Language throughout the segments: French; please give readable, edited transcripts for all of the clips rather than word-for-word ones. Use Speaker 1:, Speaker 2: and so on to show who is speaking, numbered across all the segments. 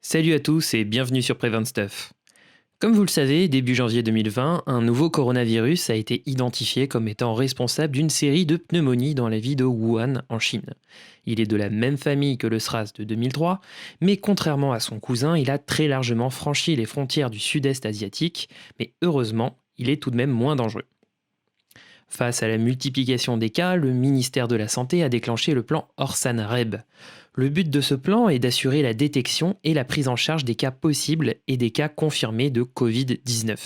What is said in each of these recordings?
Speaker 1: Salut à tous et bienvenue sur Prevent Stuff. Comme vous le savez, début janvier 2020, un nouveau coronavirus a été identifié comme étant responsable d'une série de pneumonies dans la ville de Wuhan, en Chine. Il est de la même famille que le SRAS de 2003, mais contrairement à son cousin, il a très largement franchi les frontières du sud-est asiatique, mais heureusement, il est tout de même moins dangereux. Face à la multiplication des cas, le ministère de la Santé a déclenché le plan Orsan-REB. Le but de ce plan est d'assurer la détection et la prise en charge des cas possibles et des cas confirmés de Covid-19.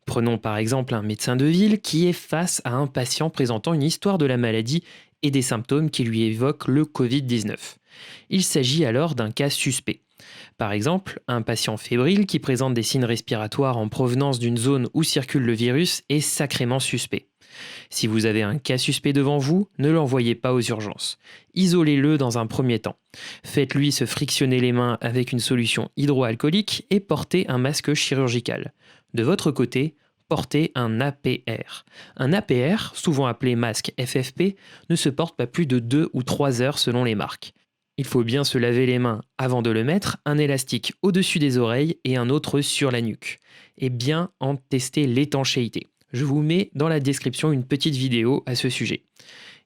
Speaker 1: Prenons par exemple un médecin de ville qui est face à un patient présentant une histoire de la maladie et des symptômes qui lui évoquent le Covid-19. Il s'agit alors d'un cas suspect. Par exemple, un patient fébrile qui présente des signes respiratoires en provenance d'une zone où circule le virus est sacrément suspect. Si vous avez un cas suspect devant vous, ne l'envoyez pas aux urgences. Isolez-le dans un premier temps. Faites-lui se frictionner les mains avec une solution hydroalcoolique et portez un masque chirurgical. De votre côté, portez un APR. Un APR, souvent appelé masque FFP, ne se porte pas plus de 2 ou 3 heures selon les marques. Il faut bien se laver les mains avant de le mettre, un élastique au-dessus des oreilles et un autre sur la nuque. Et bien en tester l'étanchéité. Je vous mets dans la description une petite vidéo à ce sujet.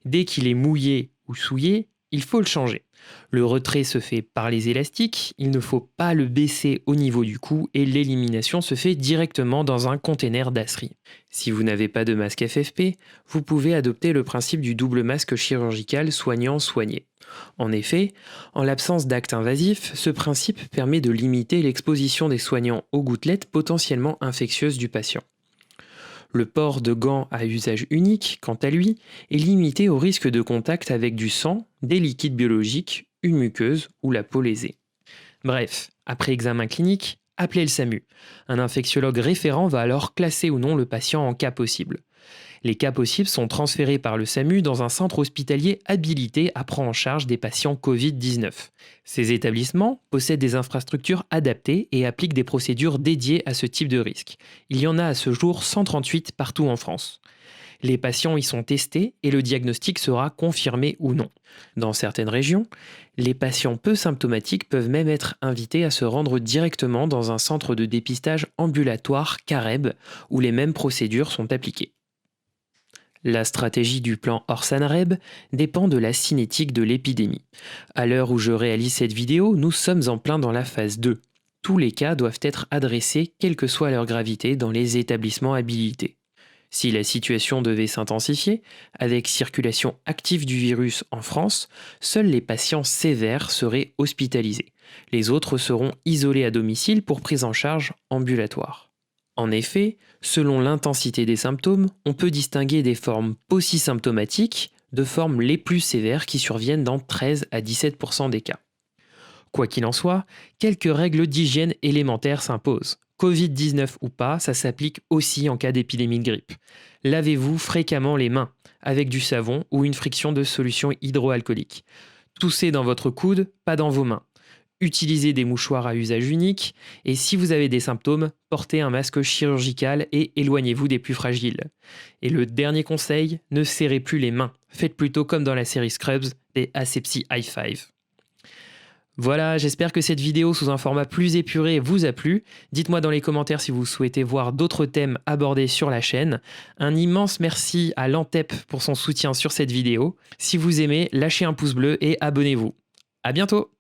Speaker 1: Dès qu'il est mouillé ou souillé, il faut le changer. Le retrait se fait par les élastiques, il ne faut pas le baisser au niveau du cou et l'élimination se fait directement dans un container d'asserie. Si vous n'avez pas de masque FFP, vous pouvez adopter le principe du double masque chirurgical soignant-soigné. En effet, en l'absence d'actes invasifs, ce principe permet de limiter l'exposition des soignants aux gouttelettes potentiellement infectieuses du patient. Le port de gants à usage unique, quant à lui, est limité au risque de contact avec du sang, des liquides biologiques, une muqueuse ou la peau lésée. Bref, après examen clinique, appelez le SAMU. Un infectiologue référent va alors classer ou non le patient en cas possible. Les cas possibles sont transférés par le SAMU dans un centre hospitalier habilité à prendre en charge des patients Covid-19. Ces établissements possèdent des infrastructures adaptées et appliquent des procédures dédiées à ce type de risque. Il y en a à ce jour 138 partout en France. Les patients y sont testés et le diagnostic sera confirmé ou non. Dans certaines régions, les patients peu symptomatiques peuvent même être invités à se rendre directement dans un centre de dépistage ambulatoire CAREB où les mêmes procédures sont appliquées. La stratégie du plan Orsan-REB dépend de la cinétique de l'épidémie. À l'heure où je réalise cette vidéo, nous sommes en plein dans la phase 2. Tous les cas doivent être adressés, quelle que soit leur gravité, dans les établissements habilités. Si la situation devait s'intensifier, avec circulation active du virus en France, seuls les patients sévères seraient hospitalisés. Les autres seront isolés à domicile pour prise en charge ambulatoire. En effet, selon l'intensité des symptômes, on peut distinguer des formes paucisymptomatiques de formes les plus sévères qui surviennent dans 13 à 17% des cas. Quoi qu'il en soit, quelques règles d'hygiène élémentaires s'imposent. Covid-19 ou pas, ça s'applique aussi en cas d'épidémie de grippe. Lavez-vous fréquemment les mains avec du savon ou une friction de solution hydroalcoolique. Toussez dans votre coude, pas dans vos mains. Utilisez des mouchoirs à usage unique et si vous avez des symptômes, portez un masque chirurgical et éloignez-vous des plus fragiles. Et le dernier conseil, ne serrez plus les mains. Faites plutôt comme dans la série Scrubs, des asepsie high five. Voilà, j'espère que cette vidéo sous un format plus épuré vous a plu. Dites-moi dans les commentaires si vous souhaitez voir d'autres thèmes abordés sur la chaîne. Un immense merci à l'Antep pour son soutien sur cette vidéo. Si vous aimez, lâchez un pouce bleu et abonnez-vous. À bientôt!